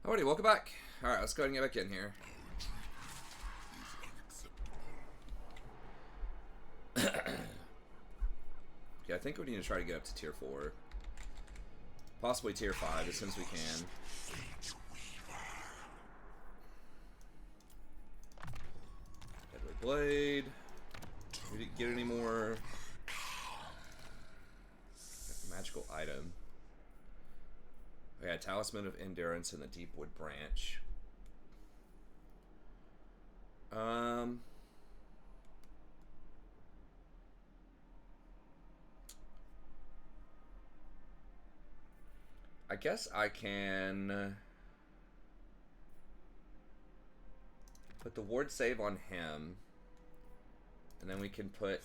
Alrighty, welcome back. Alright, let's go ahead and get back in here. Okay, I think we need to try to get up to tier 4. Possibly tier 5 as soon as we can. Deadly Blade. We didn't get any more. Magical item. We had Talisman of Endurance and the Deepwood Branch. I guess I can put the ward save on him, and then we can put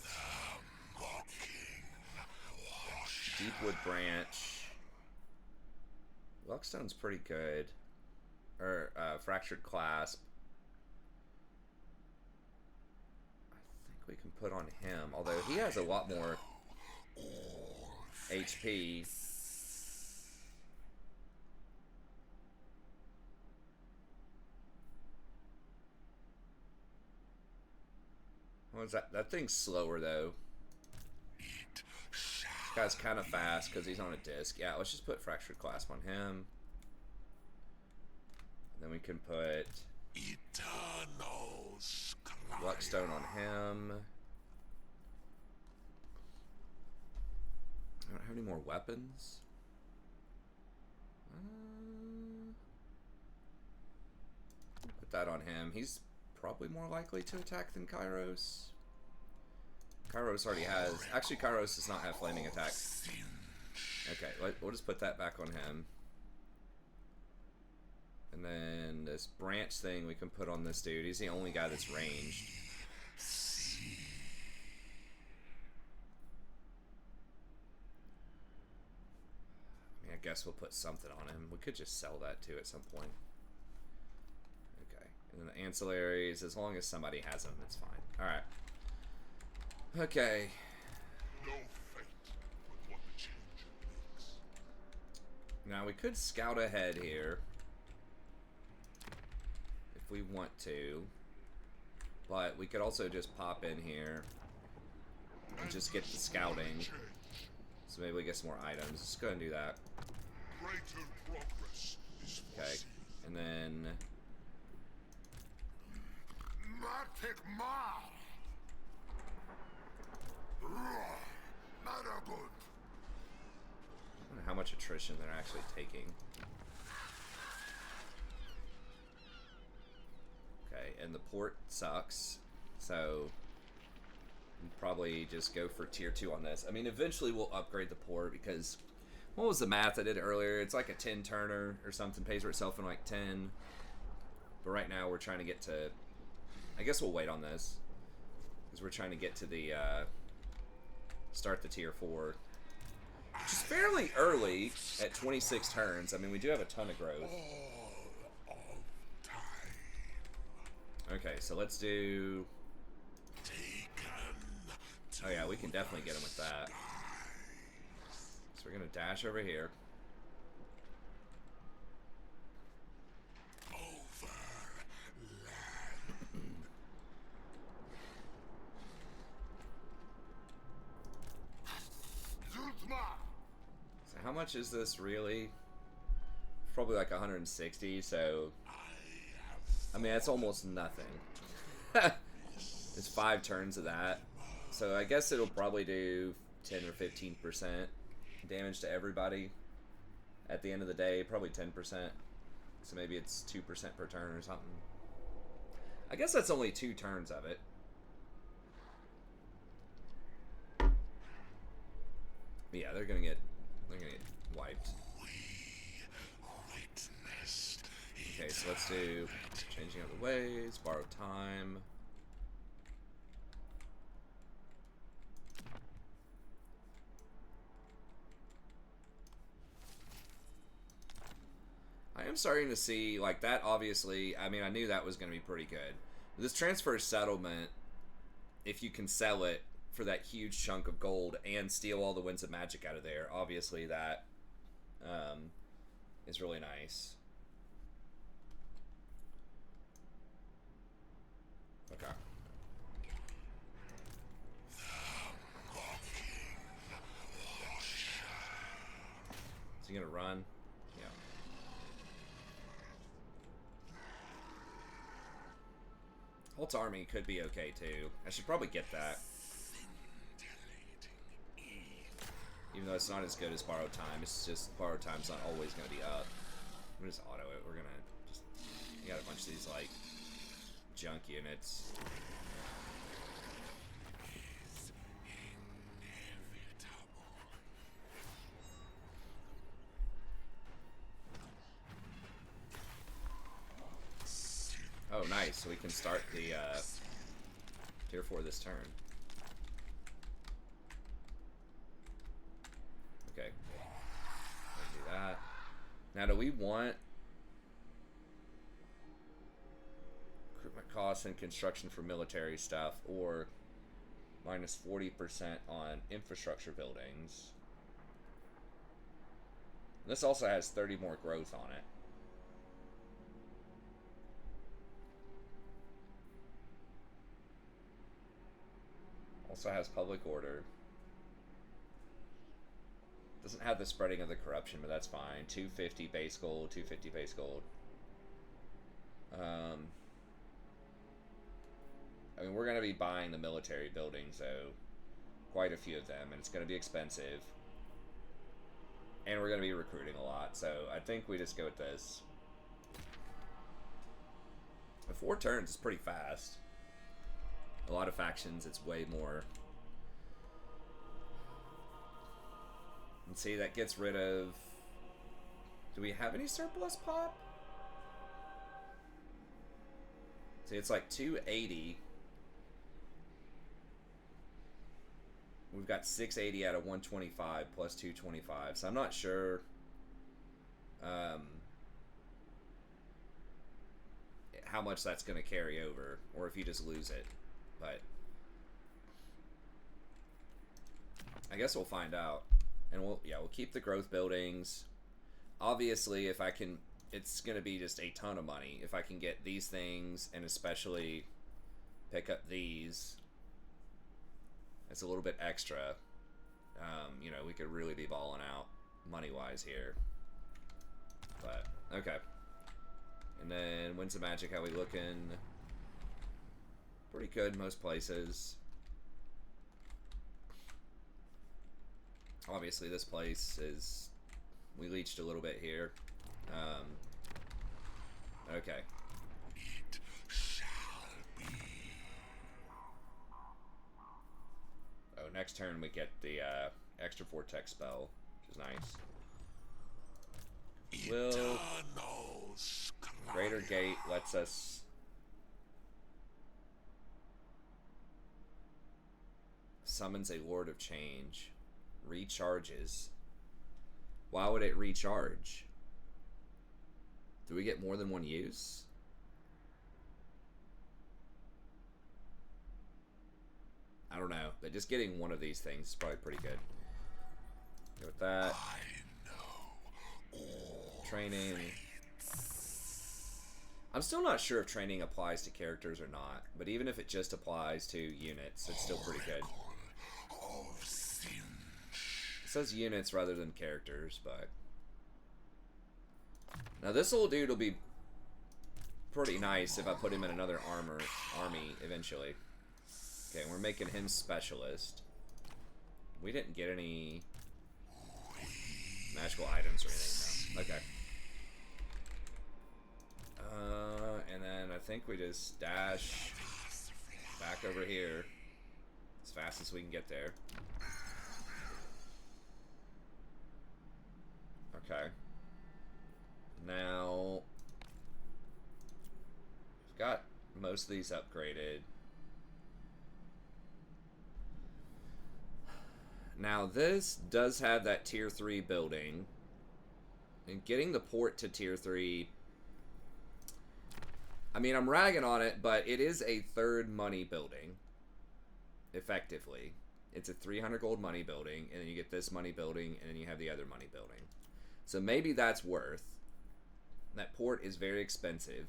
Deepwood Branch. Luckstone's pretty good. Or Fractured Clasp. I think we can put on him, although he has a lot more HP. What is that? That thing's slower though. This guy's kind of fast because he's on a disc. Yeah, let's just put Fractured Clasp on him. And then we can put Luckstone on him. I don't have any more weapons. Put that on him. He's probably more likely to attack than Kairos. Kairos already has... Actually, Kairos does not have flaming attacks. Okay, we'll just put that back on him. And then this branch thing we can put on this dude. He's the only guy that's ranged. I mean, I guess we'll put something on him. We could just sell that too at some point. Okay. And then the ancillaries, as long as somebody has them, it's fine. Alright. Okay. No fate with what the change makes. Now we could scout ahead here if we want to, but we could also just pop in here and just get the scouting. So maybe we get some more items. Let's go ahead and do that. Okay, and then I don't know how much attrition they're actually taking. Okay, and the port sucks, so we'll probably just go for tier 2 on this. I mean, eventually we'll upgrade the port because what was the math I did earlier? It's like a 10 turner or something, pays for itself in like 10. But right now we're trying to get to, I guess we'll wait on this because we're trying to get to the start the tier 4, which is fairly early at 26 turns. I mean, we do have a ton of growth. Okay, so let's do... Oh yeah, we can definitely get him with that. So we're gonna dash over here. So how much is this really? Probably like 160, so... I mean, that's almost nothing. It's 5 turns of that. So I guess it'll probably do 10 or 15% damage to everybody. At the end of the day, probably 10%. So maybe it's 2% per turn or something. I guess that's only 2 turns of it. Yeah, they're gonna get wiped. Okay, so let's do changing of the ways, borrow time. I am starting to see, like, that obviously, I mean, I knew that was going to be pretty good. This transfer settlement, if you can sell it for that huge chunk of gold and steal all the Winds of Magic out of there, obviously that is really nice. gonna run? Yeah. Holt's army could be okay too. I should probably get that. Even though it's not as good as borrowed time, it's just borrowed time's not always gonna be up. I'm gonna just auto it. We're gonna just, we got a bunch of these like junk units. Oh, nice. So we can start the tier 4 this turn. Okay. Do that. Now, do we want recruitment costs and construction for military stuff, or minus 40% on infrastructure buildings? This also has 30 more growth on it. Also has public order. Doesn't have the spreading of the corruption, but that's fine. 250 base gold, 250 base gold. I mean, we're going to be buying the military buildings, so quite a few of them, and it's going to be expensive. And we're going to be recruiting a lot, so I think we just go with this. 4 turns is pretty fast. A lot of factions, it's way more. And see, that gets rid of... Do we have any surplus pop? See, it's like 280. We've got 680 out of 125 plus 225. So I'm not sure how much that's going to carry over, or if you just lose it. But I guess we'll find out. And we'll keep the growth buildings. Obviously, if I can, it's going to be just a ton of money. If I can get these things, and especially pick up these, it's a little bit extra. You know, we could really be balling out money-wise here. But, okay. And then, Winds of Magic, how we looking? Pretty good most places. Obviously, this place is... We leached a little bit here. Okay. It shall be. Oh, next turn we get the extra Vortex spell, which is nice. Will Greater Gate lets us summons a Lord of Change. Recharges. Why would it recharge? Do we get more than one use? I don't know, but just getting one of these things is probably pretty good. Go with that. Training. I'm still not sure if training applies to characters or not, but even if it just applies to units, it's still pretty good. It says units rather than characters, but... Now this old dude will be pretty nice if I put him in another army eventually. Okay, we're making him specialist. We didn't get any magical items or anything, no. Okay. And then I think we just dash back over here as fast as we can get there. Okay. Now, we've got most of these upgraded. Now, this does have that tier 3 building. And getting the port to tier 3... I mean, I'm ragging on it, but it is a third money building. Effectively. It's a 300 gold money building, and then you get this money building, and then you have the other money building. So maybe that's worth. That port is very expensive.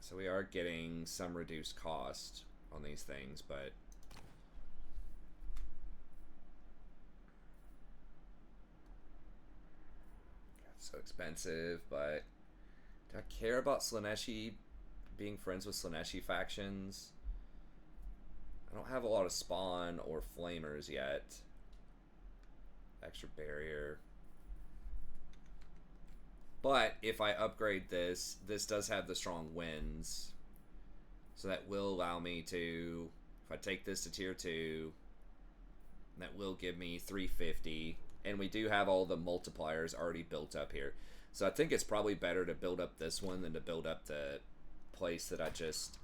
So we are getting some reduced cost on these things, but it's so expensive. But do I care about Slaaneshi being friends with Slaaneshi factions? I don't have a lot of spawn or flamers yet. Extra barrier. But if I upgrade this, this does have the strong winds. So that will allow me to, if I take this to tier 2, that will give me 350. And we do have all the multipliers already built up here. So I think it's probably better to build up this one than to build up the place that I just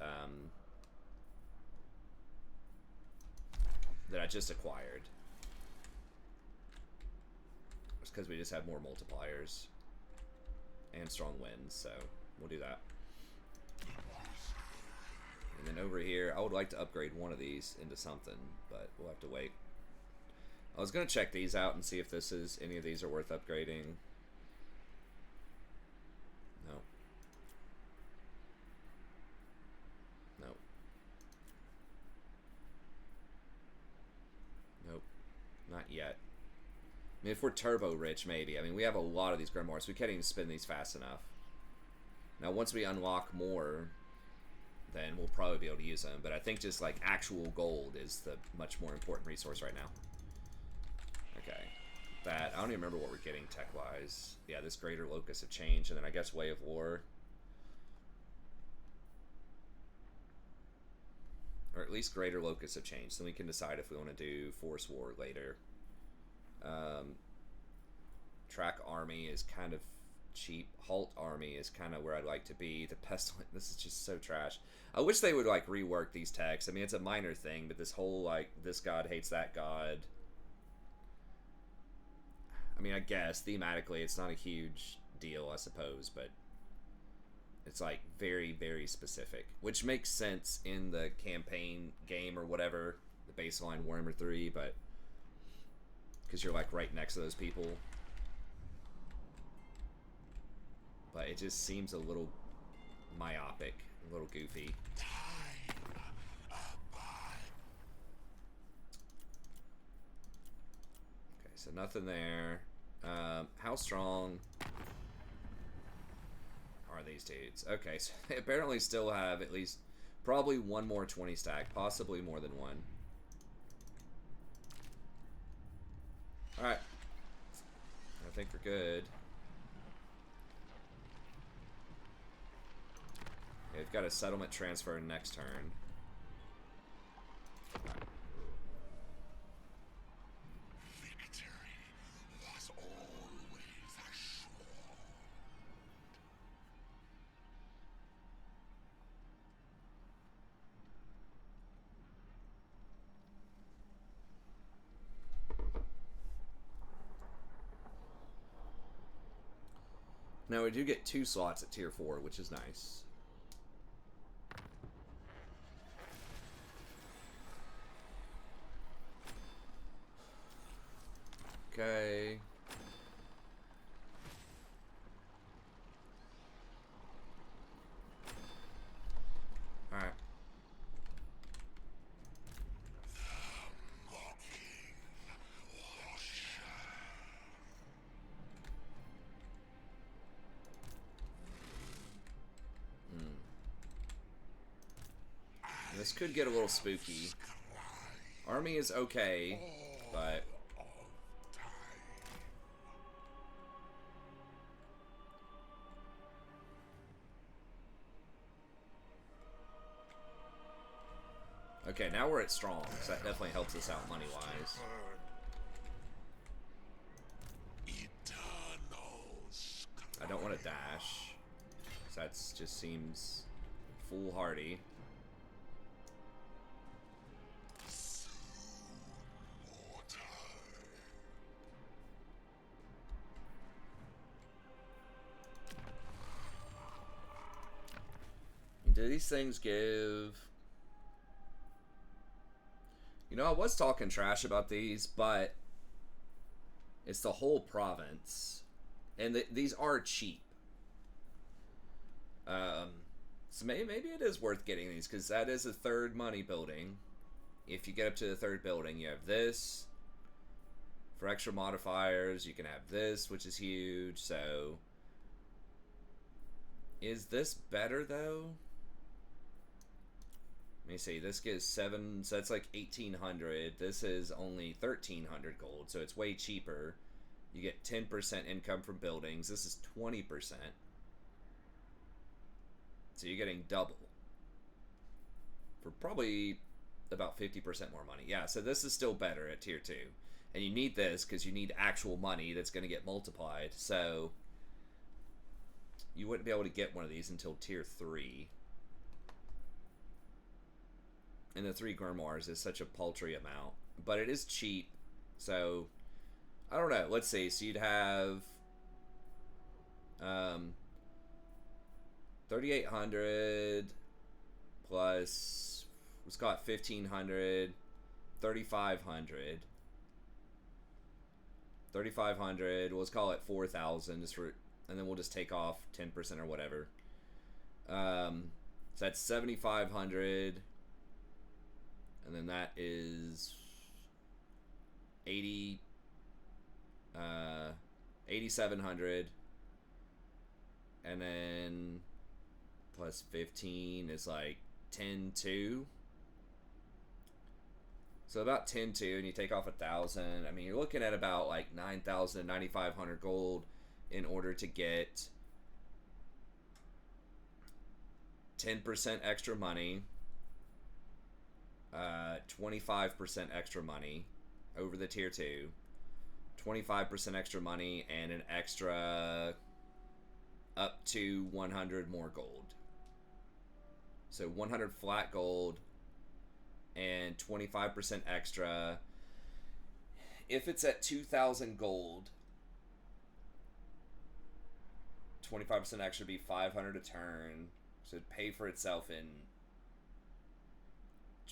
acquired. It's because we just have more multipliers and strong winds, so we'll do that. And then over here, I would like to upgrade one of these into something, but we'll have to wait. I was going to check these out and see if any of these are worth upgrading. No. Nope. Nope. Not yet. I mean, if we're turbo rich, maybe. I mean, we have a lot of these grimoires. We can't even spin these fast enough. Now, once we unlock more, then we'll probably be able to use them. But I think just, like, actual gold is the much more important resource right now. Okay. That, I don't even remember what we're getting tech-wise. Yeah, this Greater Locus of Change, and then I guess Way of War. Or at least Greater Locus of Change. Then we can decide if we want to do Force War later. Track Army is kind of cheap. Halt Army is kind of where I'd like to be. The Pestilent, this is just so trash. I wish they would, like, rework these texts. I mean, it's a minor thing, but this whole, like, this god hates that god. I mean, I guess, thematically, it's not a huge deal, I suppose, but it's, like, very, very specific. Which makes sense in the campaign game or whatever, the baseline Warhammer 3, but because you're, like, right next to those people. But it just seems a little myopic, a little goofy. Okay, so nothing there. How strong are these dudes? Okay, so they apparently still have at least probably one more 20 stack, possibly more than one. Alright. I think we're good. Okay, we've got a settlement transfer next turn. Right. Victory was always assured. Now we do get 2 slots at tier 4, which is nice. Okay. Alright. This could get a little spooky. Army is okay, but okay, now we're at strong, so that definitely helps us out money-wise. I don't want to dash, because that just seems foolhardy. Do these things give... You know, I was talking trash about these, but it's the whole province. And these are cheap. So maybe it is worth getting these, because that is a third money building. If you get up to the third building, you have this. For extra modifiers, you can have this, which is huge. So, is this better, though? Let me see. This gives 7, so that's like 1,800. This is only 1,300 gold, so it's way cheaper. You get 10% income from buildings. This is 20%. So you're getting double. For probably about 50% more money. Yeah, so this is still better at tier 2. And you need this because you need actual money that's going to get multiplied. So you wouldn't be able to get one of these until tier 3. And the 3 grimoires is such a paltry amount. But it is cheap. So, I don't know. Let's see. So you'd have 3,800 plus, let's call it 1,500, 3,500. 3,500, let's call it 4,000, just for, and then we'll just take off 10% or whatever. So that's 7,500, and then that is 8,700, and then plus 15 is like 10,2. So about 10,2, and you take off 1,000. I mean, you're looking at about like 9,000, 9,500 gold in order to get 10% extra money, 25% extra money over the tier 2, 25% extra money, and an extra up to 100 more gold. So 100 flat gold and 25% extra. If it's at 2,000 gold, 25% extra would be 500 a turn. So it'd pay for itself in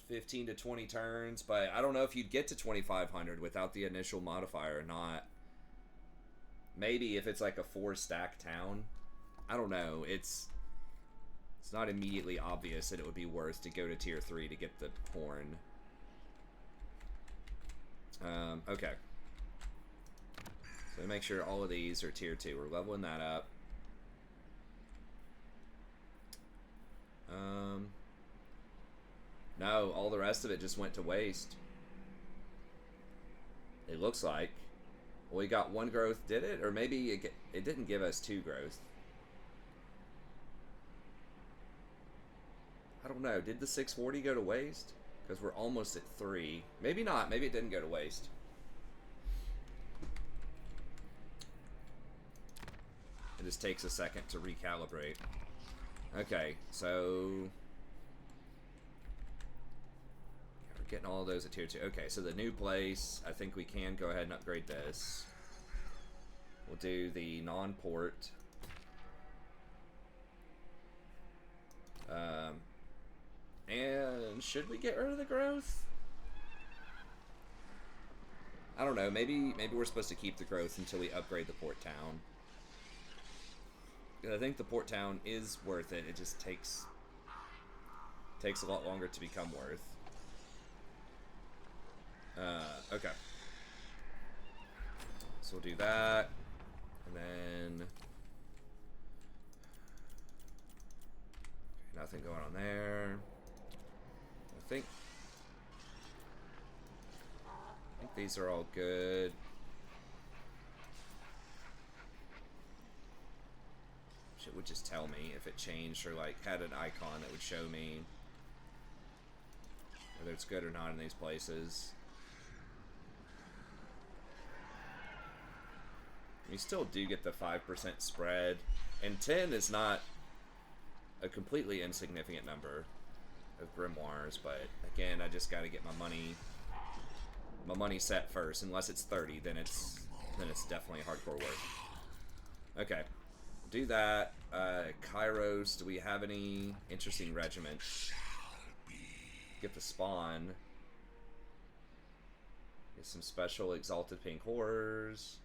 15 to 20 turns. But I don't know if you'd get to 2,500 without the initial modifier or not. Maybe if it's like a 4-stack town. I don't know. It's not immediately obvious that it would be worth to go to tier 3 to get the horn. Okay. So make sure all of these are tier 2. We're leveling that up. No, all the rest of it just went to waste. It looks like. Well, we got 1 growth, did it? Or maybe it didn't give us 2 growth. I don't know. Did the 640 go to waste? Because we're almost at 3. Maybe not. Maybe it didn't go to waste. It just takes a second to recalibrate. Okay, so we're getting all of those at tier 2. Okay, so the new place, I think we can go ahead and upgrade this. We'll do the non-port. And should we get rid of the growth? I don't know. Maybe we're supposed to keep the growth until we upgrade the port town. Because I think the port town is worth it. It just takes a lot longer to become worth. Okay. So we'll do that, and then nothing going on there. I think these are all good. It would just tell me if it changed or like had an icon that would show me whether it's good or not in these places. You still do get the 5% spread, and 10 is not a completely insignificant number of grimoires, but again, I just got to get my money set first. Unless it's 30, then it's definitely hardcore work. Okay, do that. Kairos, do we have any interesting regiments? Get the spawn. Get some special exalted pink horrors.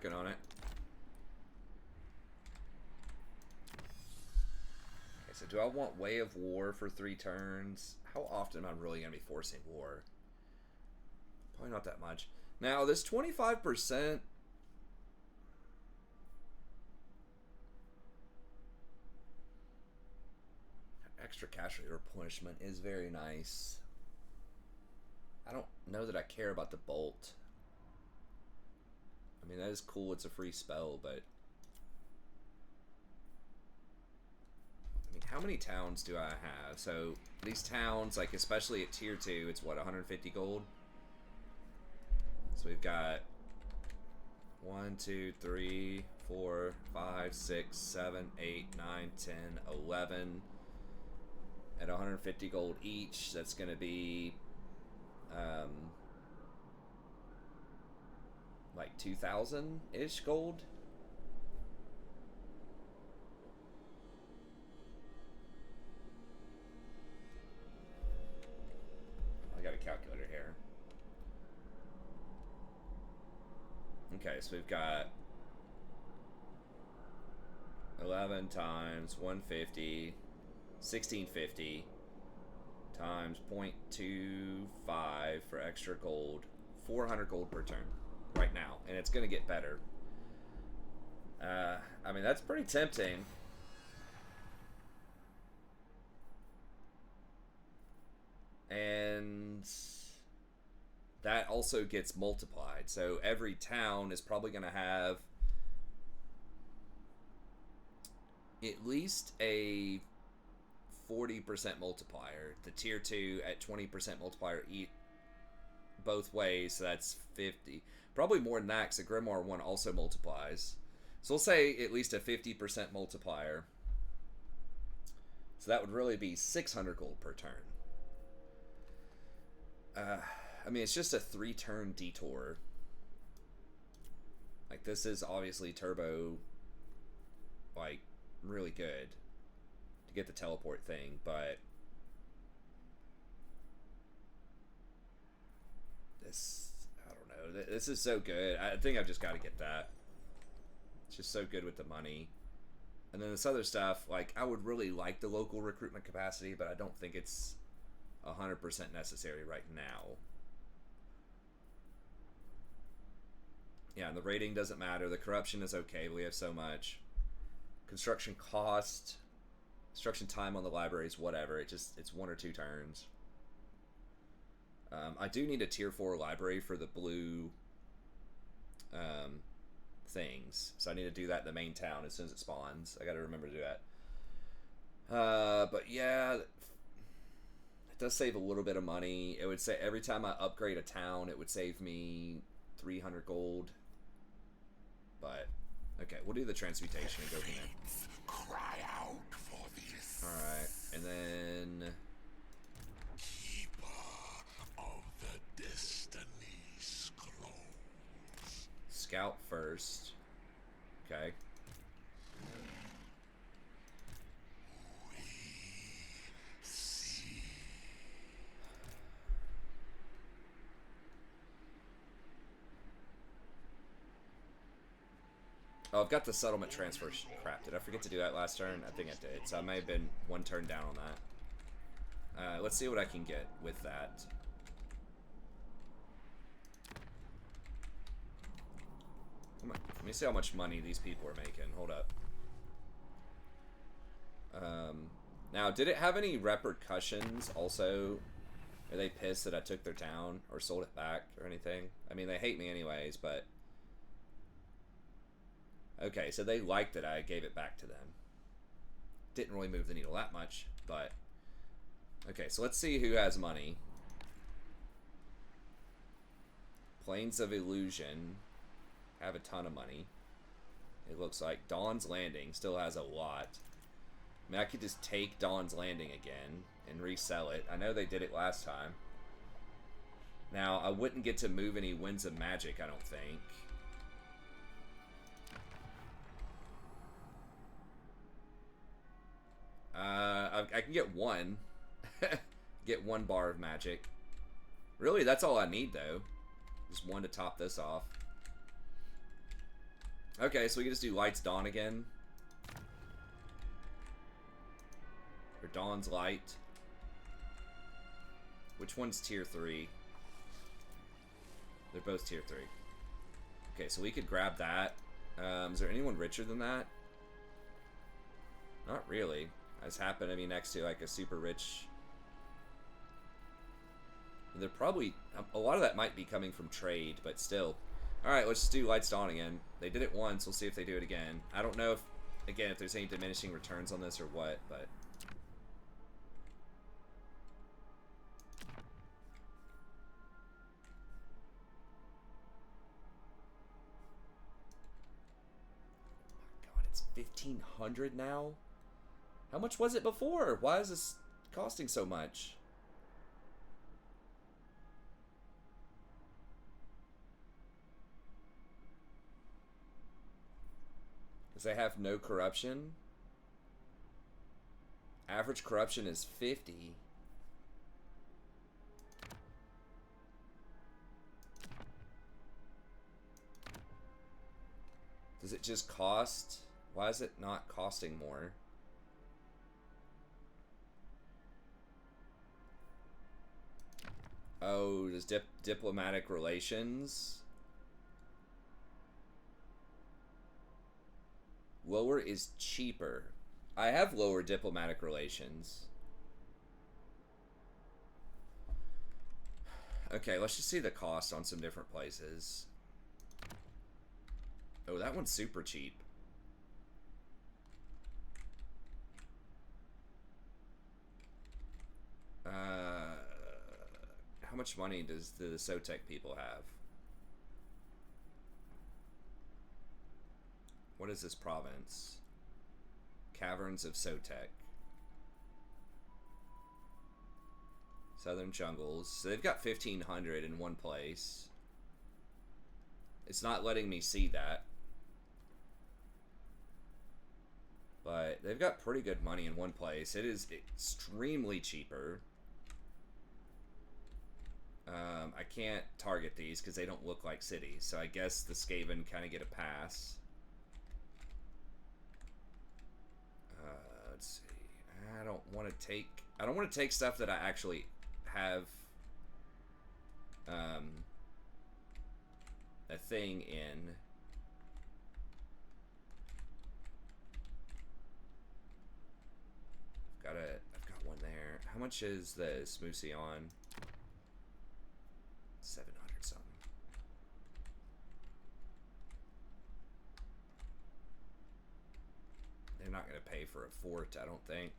working on it. Okay, so do I want Way of War for 3 turns? How often am I really going to be forcing war? Probably not that much. Now, this 25%... extra cash rate replenishment is very nice. I don't know that I care about the bolt. I mean, that is cool. It's a free spell, but... I mean, how many towns do I have? So, these towns, like, especially at tier 2, it's what, 150 gold? So we've got 1, 2, 3, 4, 5, 6, 7, 8, 9, 10, 11. At 150 gold each, that's going to be... like 2,000-ish gold. I got a calculator here. Okay, so we've got 11 times 150, 1650 times 0.25 for extra gold, 400 gold per turn right now, and it's going to get better. I mean, that's pretty tempting. And that also gets multiplied. So every town is probably going to have at least a 40% multiplier. The tier 2 at 20% multiplier both ways, so that's 50. Probably more than that, because the Grimoire one also multiplies. So we'll say at least a 50% multiplier. So that would really be 600 gold per turn. I mean, it's just a 3-turn detour. Like, this is obviously turbo, like, really good to get the teleport thing, but this, I don't know, this is so good. I think I've just got to get that. It's just so good with the money. And then this other stuff, like, I would really like the local recruitment capacity, but I don't think it's 100% necessary right now. Yeah, and the rating doesn't matter. The corruption is okay, but we have so much. Construction cost, construction time on the libraries, whatever. It's 1 or 2 turns. I do need a tier 4 library for the blue things. So I need to do that in the main town as soon as it spawns. I got to remember to do that. But yeah, it does save a little bit of money. It would say every time I upgrade a town, it would save me 300 gold. But okay, we'll do the transmutation and go from there. Cry out for this. All right, and then Keeper of the Destiny Scrolls. scout first. Okay. We see. Oh, I've got the settlement transfer crap. Did I forget to do that last turn? I think I did. So I may have been 1 turn down on that. Let's see what I can get with that. Let me see how much money these people are making. Hold up. Now, did it have any repercussions also? Are they pissed that I took their town or sold it back or anything? I mean, they hate me anyways, but... Okay, so they liked that I gave it back to them. Didn't really move the needle that much, but... Okay, so let's see who has money. Plains of Illusion have a ton of money. It looks like Dawn's Landing still has a lot. I mean, I could just take Dawn's Landing again and resell it. I know they did it last time. Now, I wouldn't get to move any Winds of Magic, I don't think. I can get 1. Get 1 bar of magic. Really, that's all I need, though. Just 1 to top this off. Okay, so we can just do Light's Dawn again. Or Dawn's Light. Which one's tier 3? They're both tier 3. Okay, so we could grab that. Is there anyone richer than that? Not really. I just happen to be next to like a super rich... They're probably... A lot of that might be coming from trade, but still. Alright, let's just do Light's Dawn again. They did it once, we'll see if they do it again. I don't know if, again, if there's any diminishing returns on this or what, but... Oh my god, it's 1,500 now? How much was it before? Why is this costing so much? Because they have no corruption. Average corruption is 50. Does it just cost? Why is it not costing more? Oh, there's diplomatic relations. Lower is cheaper. I have lower diplomatic relations. Okay, let's just see the cost on some different places. Oh, that one's super cheap. How much money do the Tzeentch people have? What is this province? Caverns of Tzeentch. Southern jungles. So they've got 1,500 in one place. It's not letting me see that. But they've got pretty good money in one place. It is extremely cheaper. I can't target these because they don't look like cities. So I guess the Skaven kind of get a pass. Let's see. I don't want to take stuff that I actually have a thing in. I've got one there. How much is the Smoothie on? 700 something. They're not going to pay for a fort, I don't think.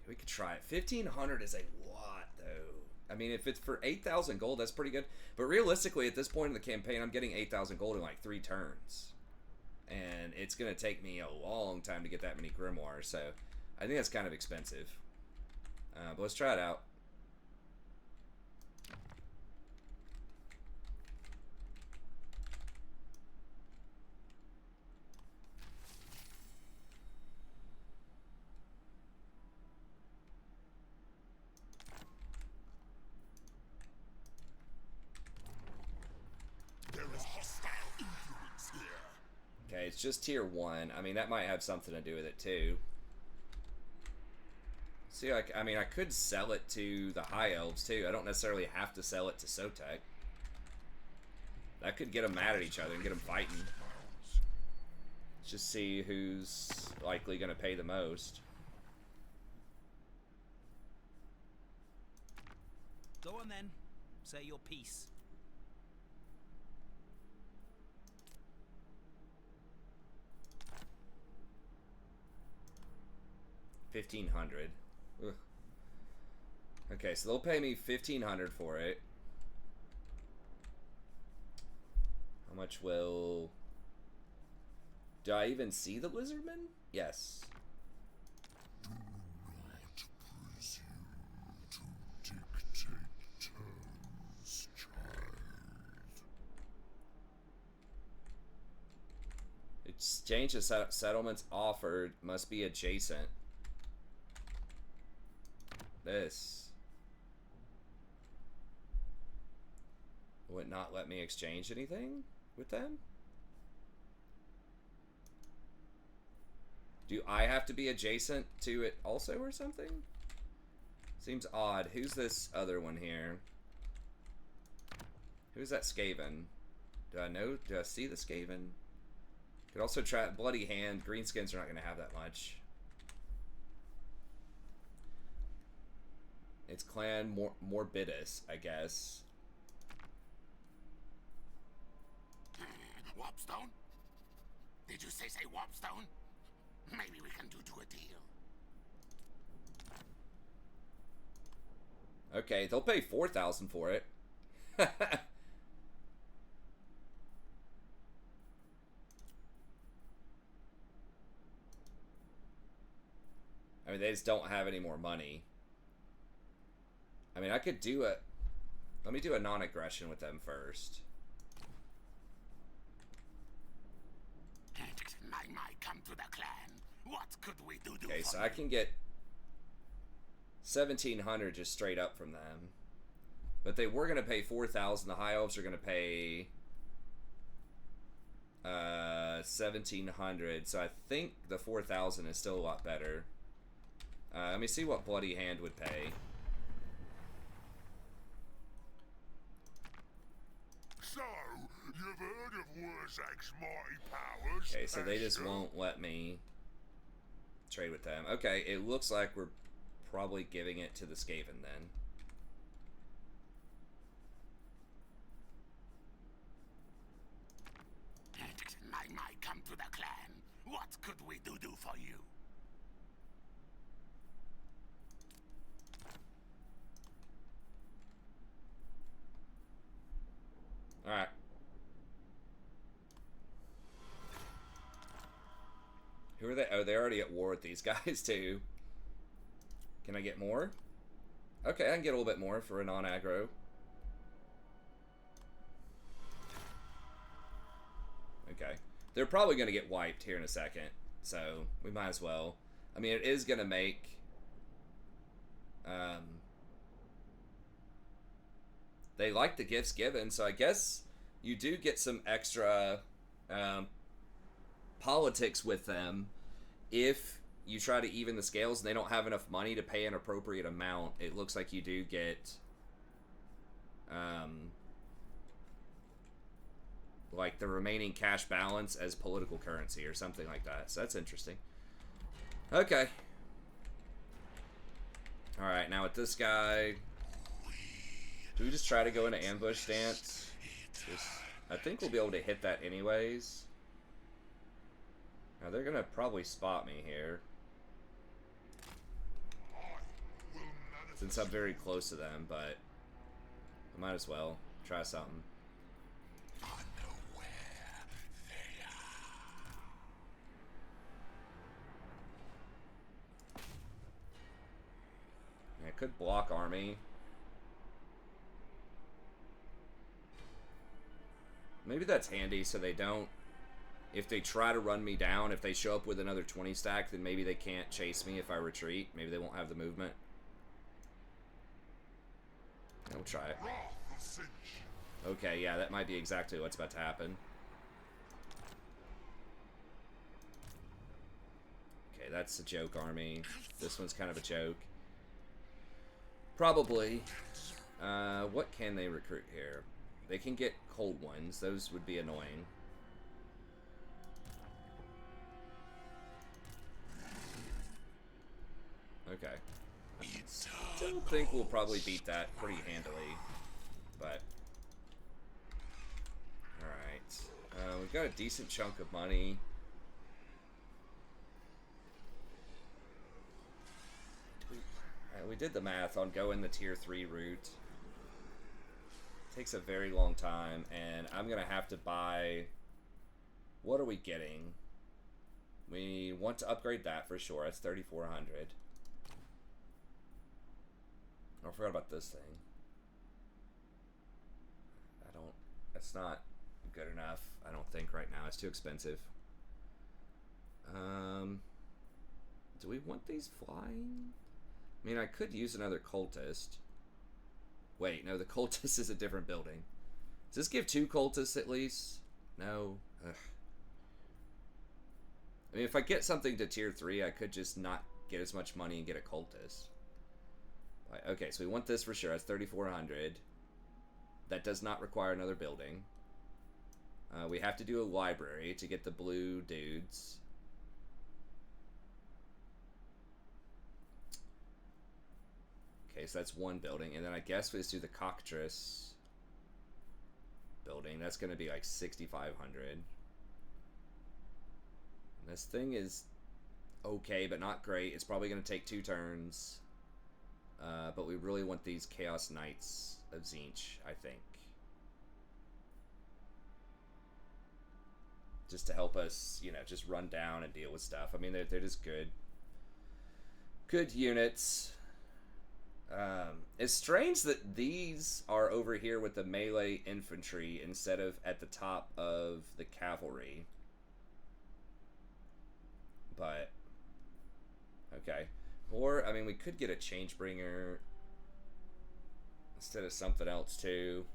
We could try it. 1,500 is a lot, though. I mean, if it's for 8,000 gold, that's pretty good. But realistically, at this point in the campaign, I'm getting 8,000 gold in like 3 turns. And it's going to take me a long time to get that many grimoires, so I think that's kind of expensive. But let's try it out. Okay, it's just tier 1. I mean, that might have something to do with it, too. See, like, I mean, I could sell it to the High Elves, too. I don't necessarily have to sell it to Tzeentch. That could get them mad at each other and get them fighting. Let's just see who's likely going to pay the most. Go on, then. Say your piece. $1,500. Ugh. Okay, so they'll pay me $1,500 for it. How much will... Do I even see the Lizardman? Yes. Do not presume to dictate terms, child. Exchange of settlements offered must be adjacent. This. Will it not let me exchange anything? with them? Do I have to be adjacent to it also or something? Seems odd. Who's this other one here? Who's that Skaven? Do I know? Do I see the Skaven? Could also try Bloody Hand. Greenskins are not going to have that much. It's Clan Morbidus, I guess. Warpstone? Did you say Warpstone? Maybe we can do a deal. Okay, they'll pay 4,000 for it. I mean, they just don't have any more money. I mean, I could do a... Let me do a non-aggression with them first. My come to the clan. What could we do? Okay, so I can get 1,700 just straight up from them. But they were going to pay 4,000. The High Elves are going to pay 1,700. So I think the 4,000 is still a lot better. Let me see what Bloody Hand would pay. So, you've heard of Wurzag's mighty powers? Okay, so they just won't let me trade with them. Okay, it looks like we're probably giving it to the Skaven then. My come to the clan. What could we do for you? Alright. Who are they? Oh, they're already at war with these guys, too. Can I get more? Okay, I can get a little bit more for a non-aggro. Okay. They're probably going to get wiped here in a second, so we might as well. I mean, it is going to make... they like the gifts given, so I guess you do get some extra politics with them if you try to even the scales and they don't have enough money to pay an appropriate amount. It looks like you do get like the remaining cash balance as political currency or something like that. So that's interesting. Okay. Alright, now with this guy, do we just try to go into ambush stance? I think we'll be able to hit that anyways. Now they're gonna probably spot me here, since I'm very close to them, but I might as well try something. I could block army. Maybe that's handy so they don't... If they try to run me down, if they show up with another 20 stack, then maybe they can't chase me if I retreat. Maybe they won't have the movement. I'll try it. Okay, yeah, that might be exactly what's about to happen. Okay, that's a joke army. This one's kind of a joke. Probably. What can they recruit here? They can get cold ones. Those would be annoying. Okay. I don't think we'll probably beat that pretty handily. But... Alright. We've got a decent chunk of money. We did the math on going the tier 3 route. Takes a very long time, and I'm gonna have to buy... What are we getting? We want to upgrade that for sure. That's 3,400. Oh, I forgot about this thing. That's not good enough, I don't think, right now. It's too expensive. Do we want these flying? I mean, I could use another cultist. Wait, no, the cultist is a different building. Does this give 2 cultists at least? No. Ugh. I mean, if I get something to tier 3, I could just not get as much money and get a cultist. Okay, so we want this for sure. That's 3,400. That does not require another building. We have to do a library to get the blue dudes. Okay, so that's one building. And then I guess we just do the cockatrice building. That's going to be like 6,500. And this thing is okay, but not great. It's probably going to take 2 turns. But we really want these Chaos Knights of Tzeentch, I think. Just to help us, you know, just run down and deal with stuff. I mean, they're just good. Good units. It's strange that these are over here with the melee infantry instead of at the top of the cavalry. But, okay. Or, I mean, we could get a Changebringer instead of something else, too.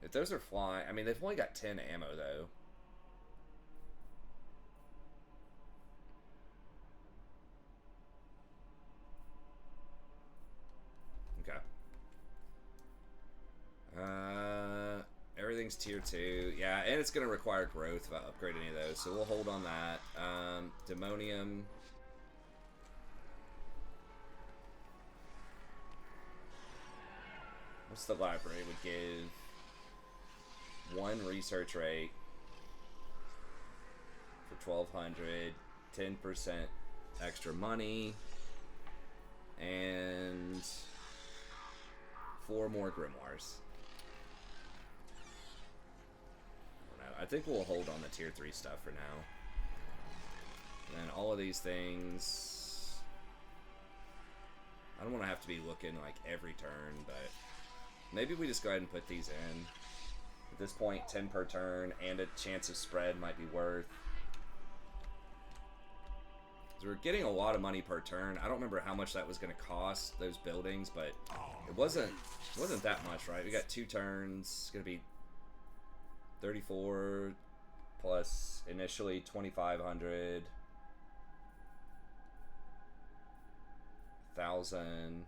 If those are flying, I mean, they've only got 10 ammo, though. Okay. Everything's tier 2. Yeah, and it's going to require growth if I upgrade any of those, so we'll hold on that. Demonium. What's the library would give? 1 research rate for 1,200, 10% extra money, and 4 more grimoires. I don't know. I think we'll hold on the tier 3 stuff for now. And then all of these things, I don't want to have to be looking like every turn, but maybe we just go ahead and put these in. At this point, 10 per turn and a chance of spread might be worth. So we're getting a lot of money per turn. I don't remember how much that was going to cost, those buildings, but it wasn't that much, right? We got 2 turns. It's going to be 34 plus initially 2,500. 1,000.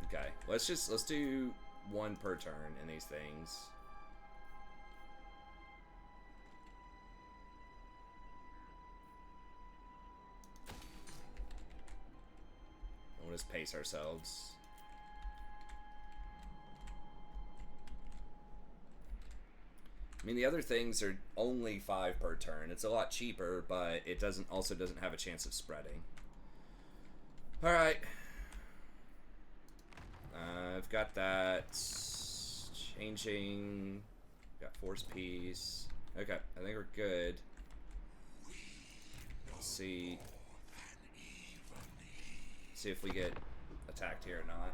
Okay, let's do 1 per turn in these things. We'll just pace ourselves. I mean, the other things are only 5 per turn. It's a lot cheaper, but it also doesn't have a chance of spreading. All right. I've got that. Changing. Got Force Piece. Okay, I think we're good. Let's see. See if we get attacked here or not.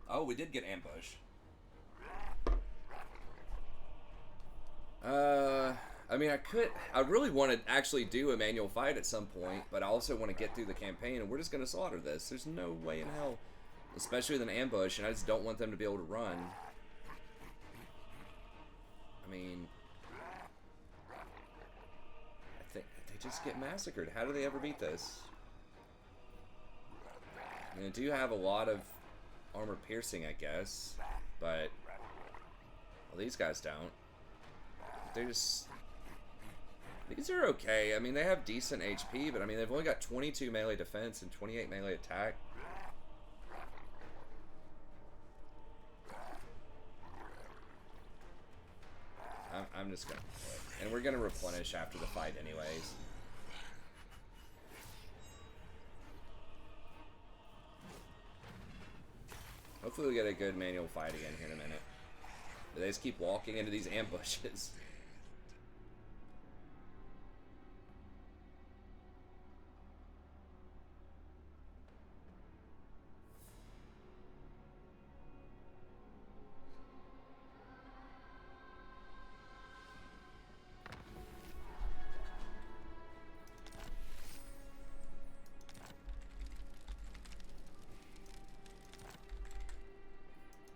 Oh, we did get ambush. I mean, I really want to actually do a manual fight at some point, but I also want to get through the campaign, and we're just going to slaughter this. There's no way in hell, especially with an ambush, and I just don't want them to be able to run. I mean, I think they just get massacred. How do they ever beat this? I mean, I do have a lot of armor piercing, I guess, but well, these guys don't. They're just... These are okay. I mean, they have decent HP, but I mean, they've only got 22 melee defense and 28 melee attack. I'm just gonna quit. And we're gonna replenish after the fight anyways. Hopefully we get a good manual fight again here in a minute. But they just keep walking into these ambushes.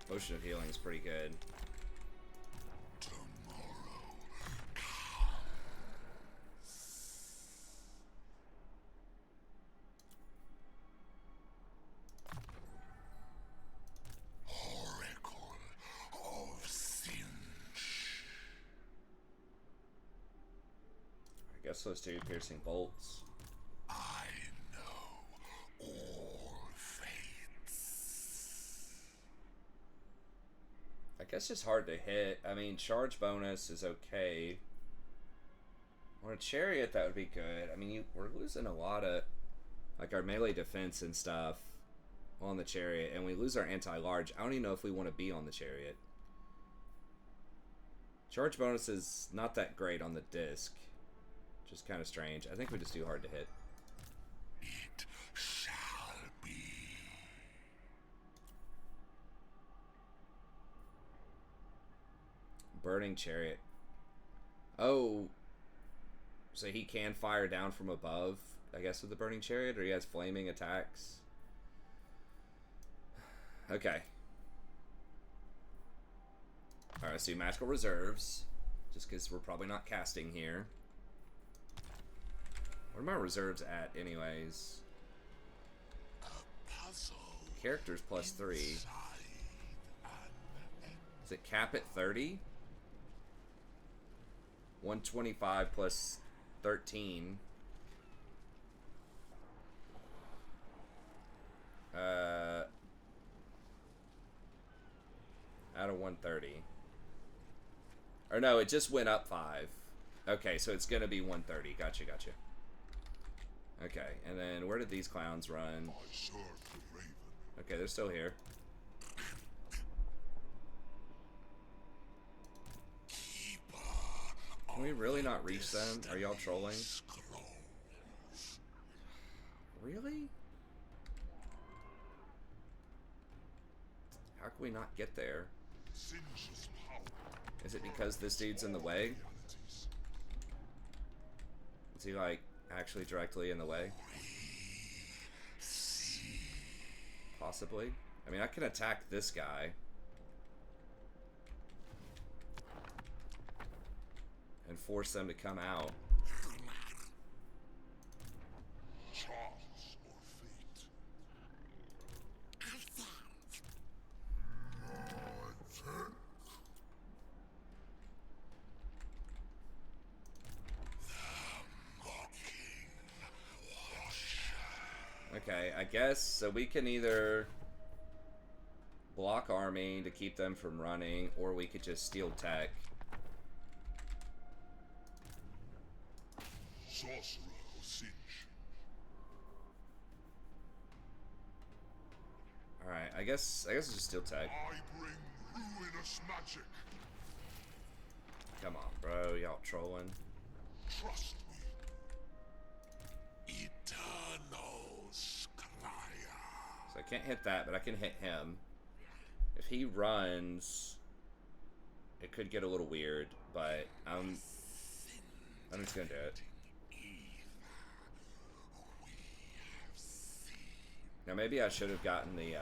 Potion of healing is pretty good. Tomorrow Oracle of Tzeentch. I guess those two piercing bolts. I know all fates. I guess it's hard to hit. I mean, charge bonus is okay. On a chariot, that would be good. I mean, we're losing a lot of, like, our melee defense and stuff on the chariot, and we lose our anti-large. I don't even know if we want to be on the chariot. Charge bonus is not that great on the disc. Just kind of strange. I think we just do hard to hit. It shall be. Burning chariot. Oh, so he can fire down from above, I guess, with the burning chariot, or he has flaming attacks. Okay. Alright, let's do magical reserves, just because we're probably not casting here. What are my reserves at, anyways? A puzzle. Characters plus 3. inside Does it cap at 30? 125 plus 13. Out of 130. Or no, it just went up 5. Okay, so it's gonna be 130. Gotcha, gotcha. Okay, and then where did these clowns run? I serve the raven. Okay, they're still here. Can we really not reach them? Are y'all trolling? Really? How can we not get there? Tzeentch's power. Is it because this dude's in the way? Realities. Is he, like, actually directly in the way? Possibly. I mean, I can attack this guy. And force them to come out. Chance or fate. Okay, I guess, so we can either block army to keep them from running, or we could just steal tech. Sorcerer of Tzeentch. Alright, I guess it's just steal tech. I bring ruinous magic. Come on, bro, y'all trolling. Trust me. Eternal Scryer. So I can't hit that, but I can hit him. If he runs, it could get a little weird, but I'm just gonna do it. Now maybe I should have gotten the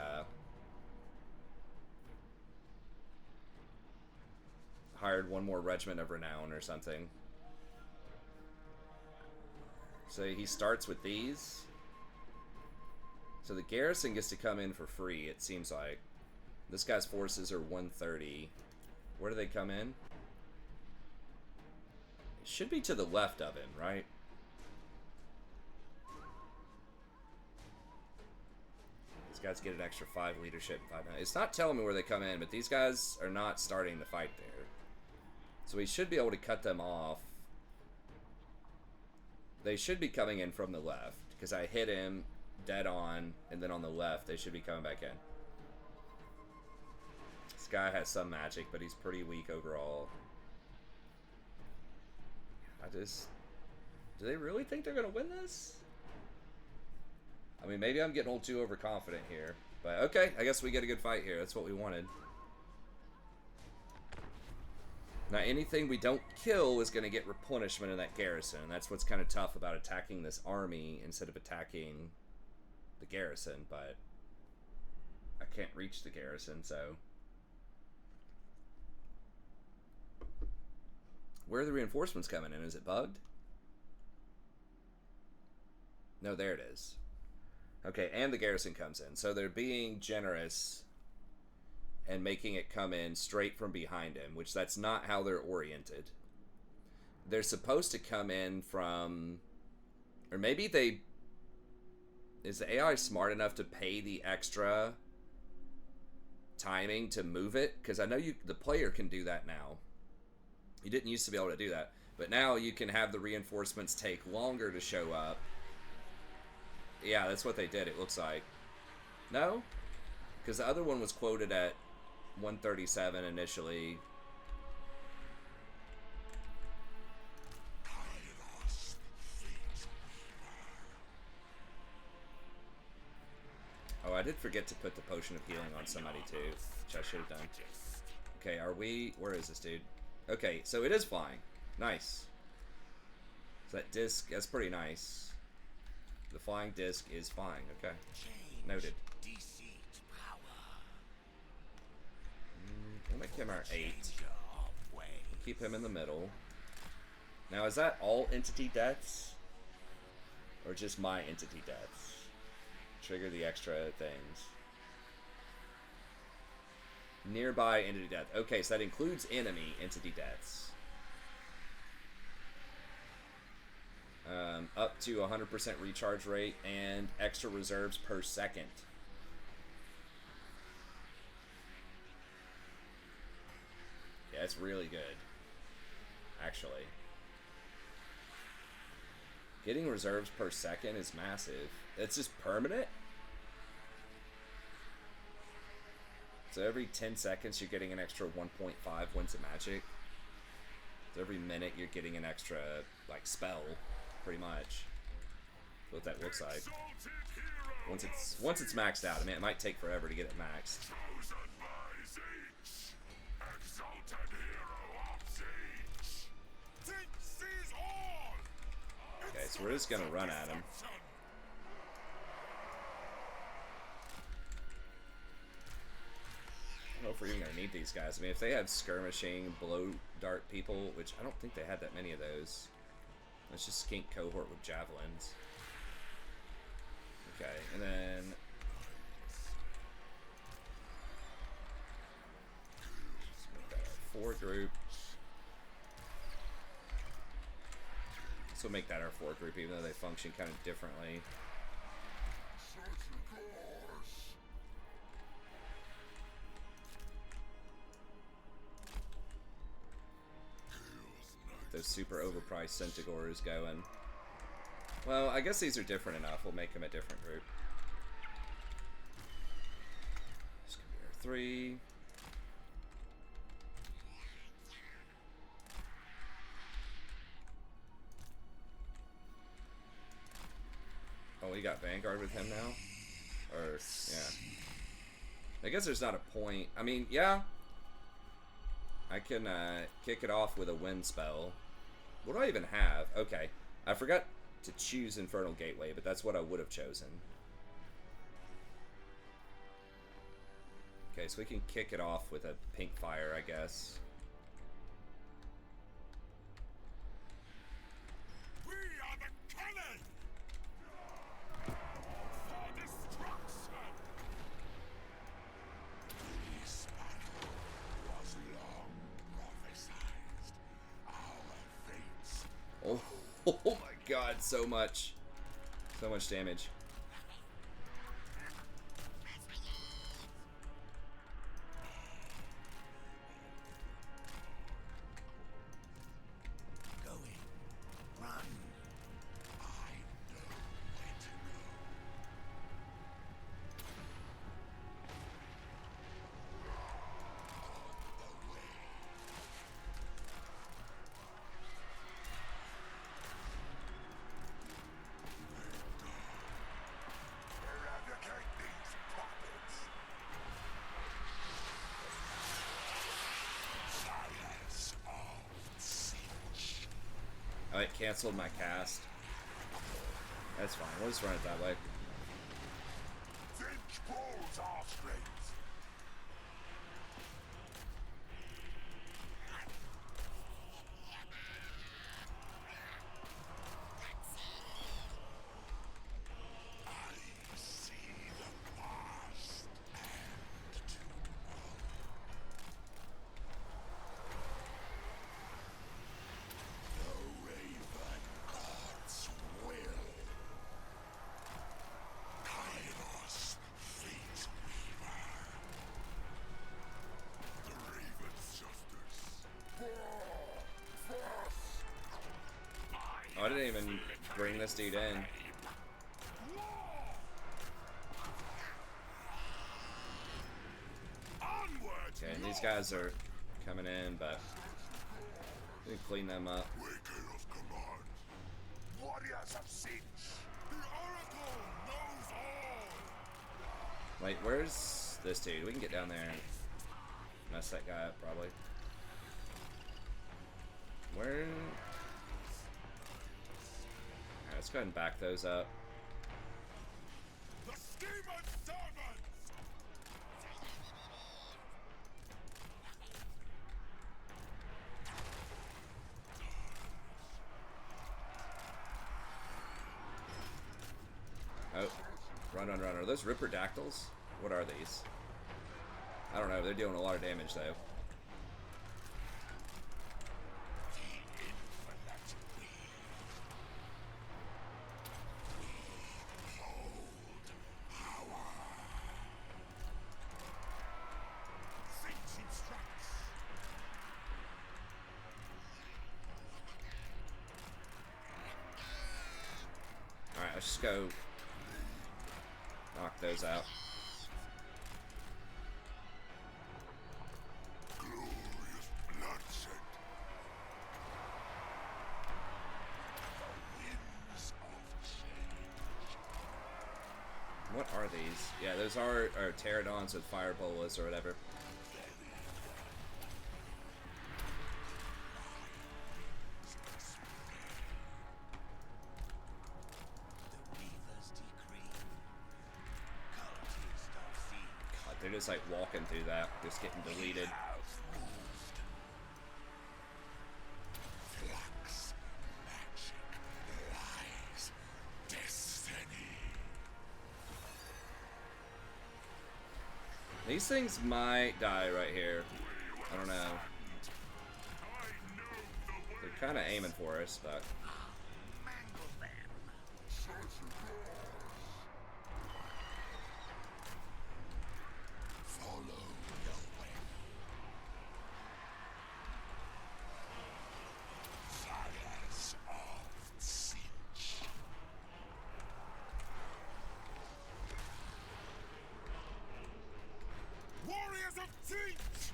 hired one more regiment of renown or something. So he starts with these. So the garrison gets to come in for free, it seems like. This guy's forces are 130. Where do they come in? It should be to the left of him, right? These guys get an extra 5 leadership and 5 9. It's not telling me where they come in, but these guys are not starting the fight there. So we should be able to cut them off. They should be coming in from the left, because I hit him dead on, and then on the left they should be coming back in. This guy has some magic, but he's pretty weak overall. Do they really think they're gonna win this? I mean, maybe I'm getting a little too overconfident here. But okay, I guess we get a good fight here. That's what we wanted. Now, anything we don't kill is going to get replenishment in that garrison. That's what's kind of tough about attacking this army instead of attacking the garrison. But I can't reach the garrison, so Where are the reinforcements coming in? Is it bugged? No, there it is. Okay, and the garrison comes in. So they're being generous and making it come in straight from behind him, which that's not how they're oriented. They're supposed to come in from... Or maybe they... Is the AI smart enough to pay the extra timing to move it? Because I know the player can do that now. You didn't used to be able to do that. But now you can have the reinforcements take longer to show up. Yeah, that's what they did, it looks like. No? Because the other one was quoted at 137 initially. Kairos, Oh, I did forget to put the potion of healing on somebody too, which I should have done. Okay, are we... Where is this dude? Okay, so it is flying. Nice. So that disc, that's pretty nice. The flying disc is flying. Okay. Noted. We'll make him our 8. We'll keep him in the middle. Now, is that all entity deaths? Or just my entity deaths? Trigger the extra things. Nearby entity death. Okay, so that includes enemy entity deaths. Up to 100% recharge rate and extra reserves per second. Yeah, it's really good. Actually. Getting reserves per second is massive. It's just permanent? So every 10 seconds you're getting an extra 1.5 winds of magic. So every minute you're getting an extra, like, spell. Pretty much. What that looks like. Once it's maxed out. I mean, it might take forever to get it maxed. Okay, so we're just gonna run at him. I don't know if we're even gonna need these guys. I mean, if they had skirmishing, blow dart people, which I don't think they had that many of those. Let's just skink cohort with javelins. Okay, and then... Let's make that our 4 group. This will make that our 4 group, even though they function kind of differently. Those super overpriced Centaurs going. Well, I guess these are different enough. We'll make them a different group. This could be our 3. Oh, we got Vanguard with him now? Or, yeah. I guess there's not a point. I mean, yeah. I can kick it off with a wind spell. What do I even have? Okay. I forgot to choose Infernal Gateway, but that's what I would have chosen. Okay, so we can kick it off with a pink fire, I guess. We are the cannon! For destruction! This battle was long prophesized. Our fates. Oh my god, so much. So much damage. Going. Run. I know where to go. Eradicate these puppets. Silence all Tzeentch. Oh, it canceled my cast. That's fine. We'll just run it that way. Tzeentch pulls our strings. this dude in. Okay, and these guys are coming in, but we can clean them up. Kairos commands. Warriors of Tzeentch. The Oracle knows all. Wait, where's this dude? We can get down there and mess that guy up, probably. Where? Alright, let's go ahead and back those up. The schemer's servants. Oh, run. Are those Ripperdactyls? What are these? I don't know. They're doing a lot of damage, though. Alright, let's just go knock those out. Glorious bloodshed. Winds of change. What are these? Yeah, those are pterodons with fire bolas or whatever. God, they're just like walking through that, just getting deleted. Flux, magic, lies, destiny. These things might die right here. I don't know. They're kind of aiming for us, but Mangle them. Follow your way. Fires of Tzeentch. Warriors of Tzeentch!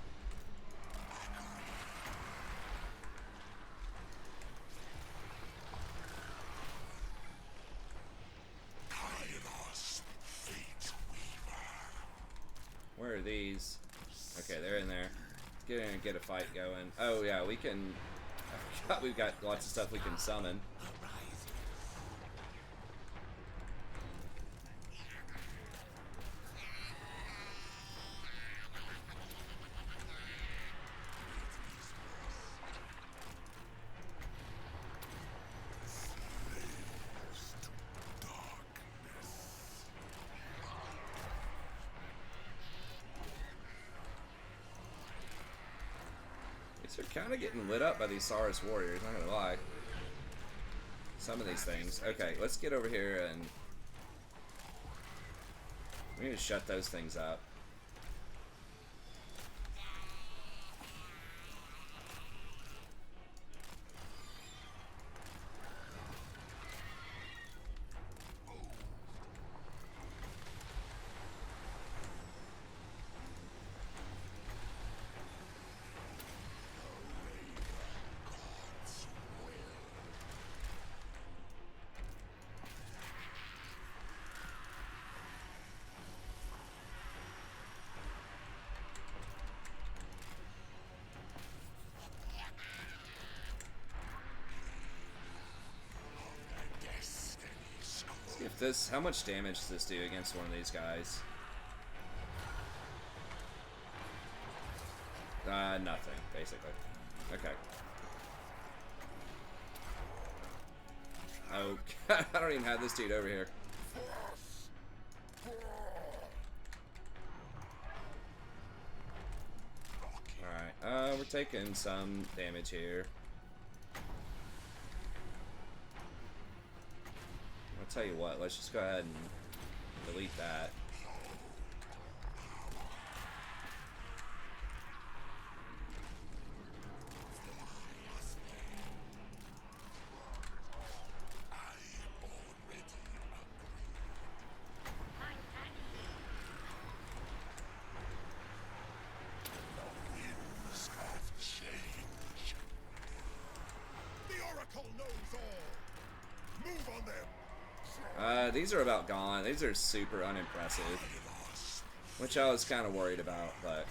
Kairos, fate weaver. where are these? Okay, they're in there. Let's get in and get a fight going. Oh yeah, we can. I forgot we've got lots of stuff we can summon. These are kind of getting lit up by these Saurus warriors, not gonna lie. Some of these things. Okay, let's get over here and we need to shut those things up. If this, how much damage does this do against one of these guys? Nothing, basically. Okay. Oh, I don't even have this dude over here. Alright, we're taking some damage here. I'll tell you what, let's just go ahead and delete that. I these are about gone. These are super unimpressive. Which I was kind of worried about, but...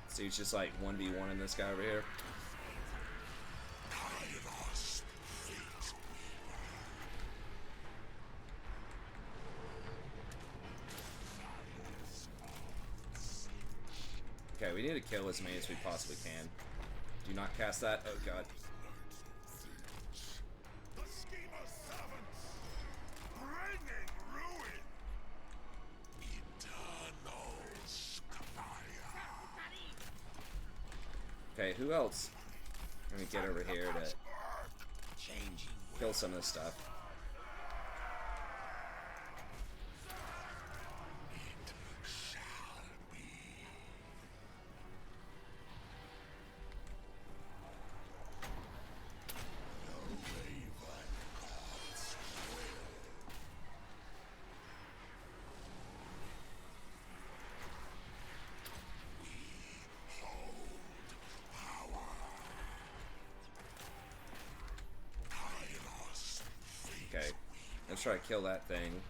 So he's just like 1v1 in this guy over here. Okay, we need to kill as many as we possibly can. Do not cast that. Oh god. Okay, who else? Let me get over here to kill some of this stuff. Okay, let's try to kill that thing.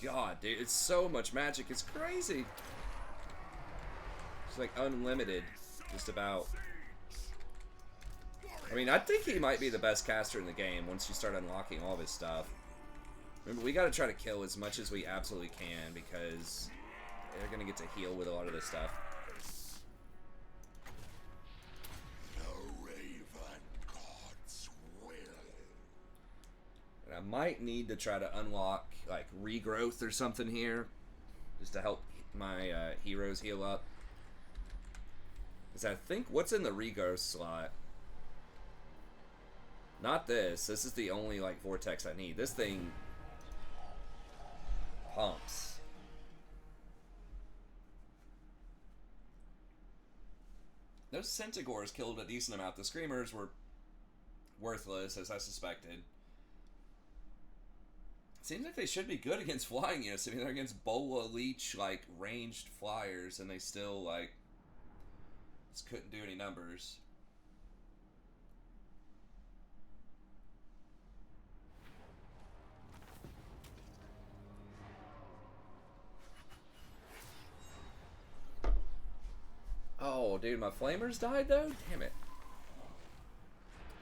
God, dude, it's so much magic. It's crazy. It's like unlimited, just about. I mean, I think he might be the best caster in the game once you start unlocking all of his stuff. Remember, we gotta try to kill as much as we absolutely can because they're gonna get to heal with a lot of this stuff. I might need to try to unlock like regrowth or something here just to help my heroes heal up. Because I think what's in the regrowth slot? Not this. This is the only like vortex I need. This thing pumps. Those Centaurs killed a decent amount. The Screamers were worthless, as I suspected. Seems like they should be good against flying units. I mean, they're against Bola Leech, like, ranged flyers, and they still, like, just couldn't do any numbers. Oh, dude, my flamers died, though? Damn it.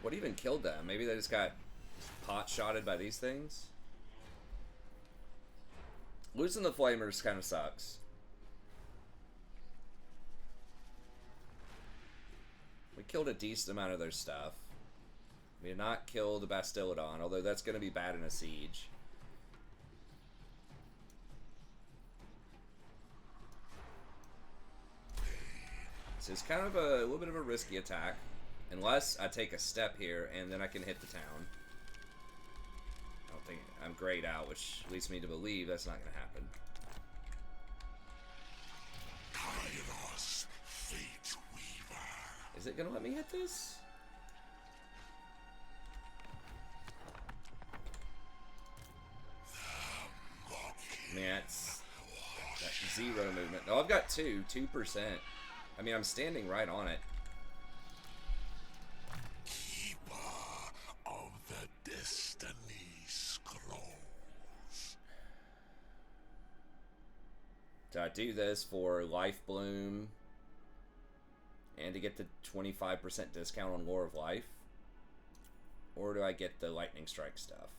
What even killed them? Maybe they just got pot-shotted by these things? Losing the flamers kind of sucks. We killed a decent amount of their stuff. We did not kill the Bastillodon, although that's going to be bad in a siege. So it's kind of a little bit of a risky attack. Unless I take a step here and then I can hit the town. I don't think I'm grayed out, which leads me to believe that's not going to happen. Kairos, Fate Weaver. Is it going to let me hit this? Man, it's that 0 movement. Oh, I've got 2%. I mean, I'm standing right on it. Keeper of the Destiny Scrolls. Do I do this for Life Bloom and to get the 25% discount on Lore of Life? Or do I get the Lightning Strike stuff?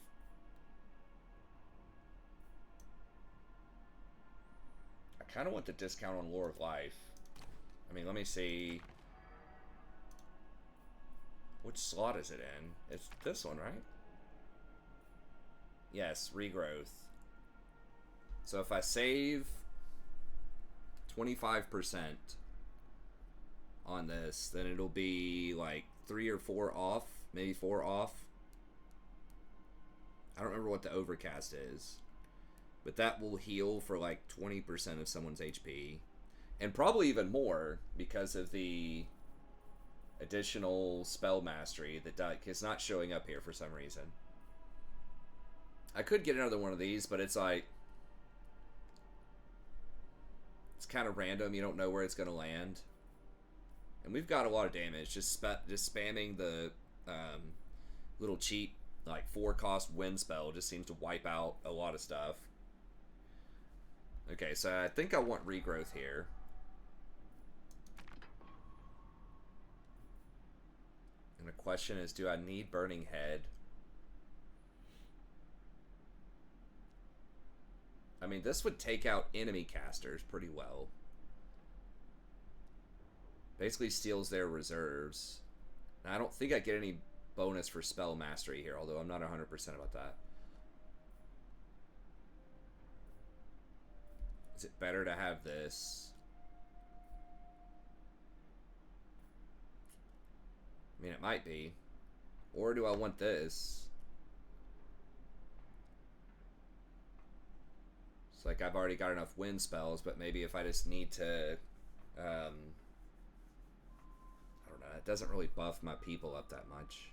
kind of want the discount on Lore of Life. I mean, let me see. Which slot is it in? It's this one, right? Yes, regrowth. So if I save 25% on this, then it'll be like 3 or 4 off, maybe 4 off. I don't remember what the overcast is, but that will heal for like 20% of someone's HP, and probably even more because of the additional spell mastery that is not showing up here for some reason. I could get another one of these, but it's like, it's kind of random. You don't know where it's going to land. And we've got a lot of damage. Just spamming the little cheap, like 4-cost wind spell just seems to wipe out a lot of stuff. Okay, so I think I want regrowth here. And the question is, do I need Burning Head? I mean, this would take out enemy casters pretty well. Basically steals their reserves. Now, I don't think I get any bonus for spell mastery here, although I'm not 100% about that. Is it better to have this? I mean, it might be. Or do I want this? It's like I've already got enough wind spells, but maybe if I just need to... I don't know. It doesn't really buff my people up that much.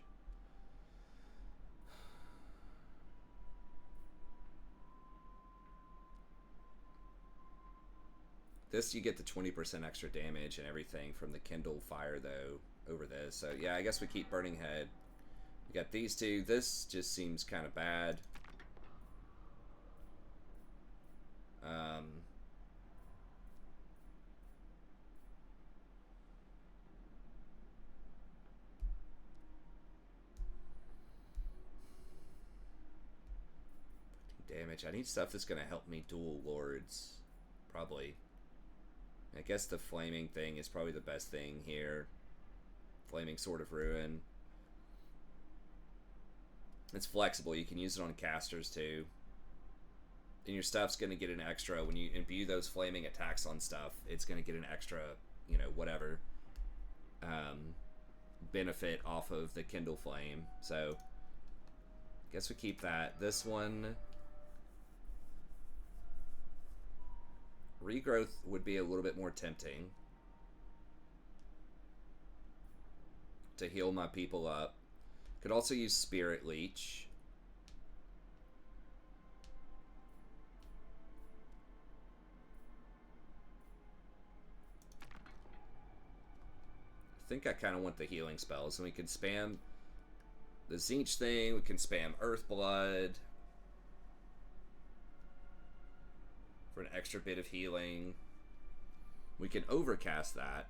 This, you get the 20% extra damage and everything from the Kindle Fire, though, over this. So, yeah, I guess we keep Burning Head. We got these two. This just seems kind of bad. Damage. I need stuff that's going to help me duel lords. Probably. I guess the flaming thing is probably the best thing here. Flaming Sword of Ruin. It's flexible. You can use it on casters too. And your stuff's going to get an extra. When you imbue those flaming attacks on stuff, it's going to get an extra, you know, whatever, benefit off of the Kindle Flame. So, guess we keep that. This one... Regrowth would be a little bit more tempting to heal my people up. Could also use Spirit Leech. I think I kind of want the healing spells, and we can spam the Tzeentch thing. We can spam Earthblood for an extra bit of healing. We can overcast that,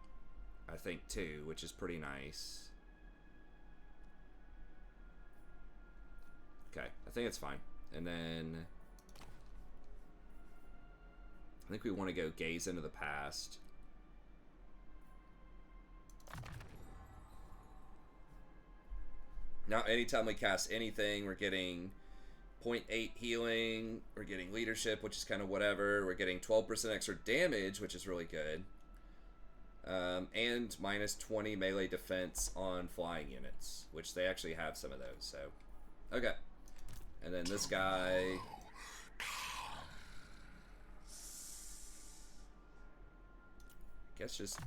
I think, too, which is pretty nice. Okay, I think it's fine. And then I think we want to go Gaze into the Past. Now, anytime we cast anything, we're getting 0.8 healing, we're getting leadership, which is kind of whatever, we're getting 12% extra damage, which is really good, and minus 20 melee defense on flying units, which they actually have some of those, so, okay. And then this guy, I guess just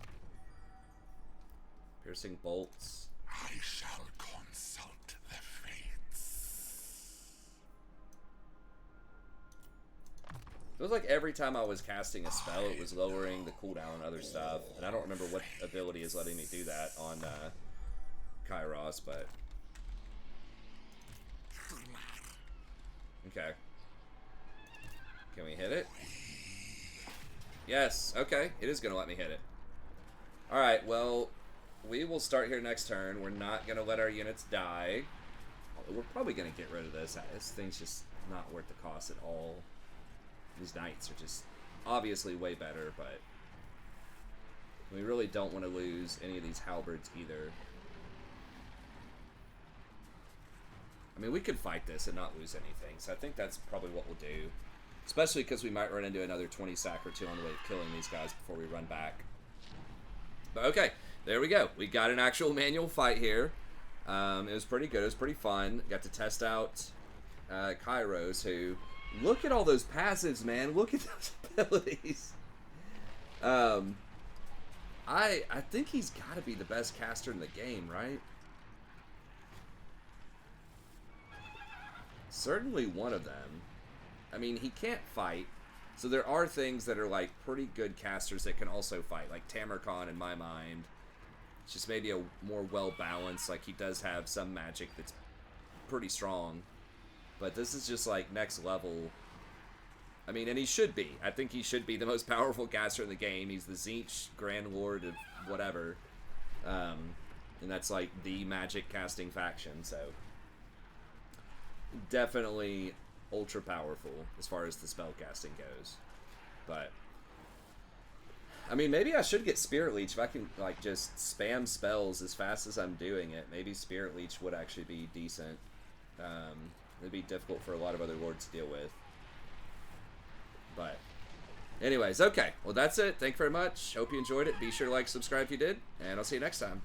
piercing bolts. I shall consult the fates. Feels like every time I was casting a spell, it was lowering the cooldown and other stuff. And I don't remember what ability is letting me do that on Kairos, but... Okay. Can we hit it? Yes, okay. It is going to let me hit it. Alright, well, we will start here next turn. We're not going to let our units die. We're probably going to get rid of this. This thing's just not worth the cost at all. These knights are just obviously way better, but we really don't want to lose any of these halberds either. I mean, we could fight this and not lose anything, so I think that's probably what we'll do. Especially because we might run into another 20 sack or two on the way to killing these guys before we run back. But okay, there we go. We got an actual manual fight here. It was pretty good. It was pretty fun. Got to test out Kairos, who... Look at all those passives, man. Look at those abilities. I think he's got to be the best caster in the game, right? Certainly one of them. I mean, he can't fight, so there are things that are like pretty good casters that can also fight, like Tamarcon in my mind. It's just maybe a more well-balanced, like he does have some magic that's pretty strong. But this is just like next level. I mean, and he should be. I think he should be the most powerful caster in the game. He's the Tzeentch Grand Lord of whatever. And that's like the magic casting faction, so... Definitely ultra powerful as far as the spell casting goes. But I mean, maybe I should get Spirit Leech if I can like just spam spells as fast as I'm doing it. Maybe Spirit Leech would actually be decent. It'd be difficult for a lot of other lords to deal with. But anyways, okay. Well, that's it. Thank you very much. Hope you enjoyed it. Be sure to like, subscribe if you did, and I'll see you next time.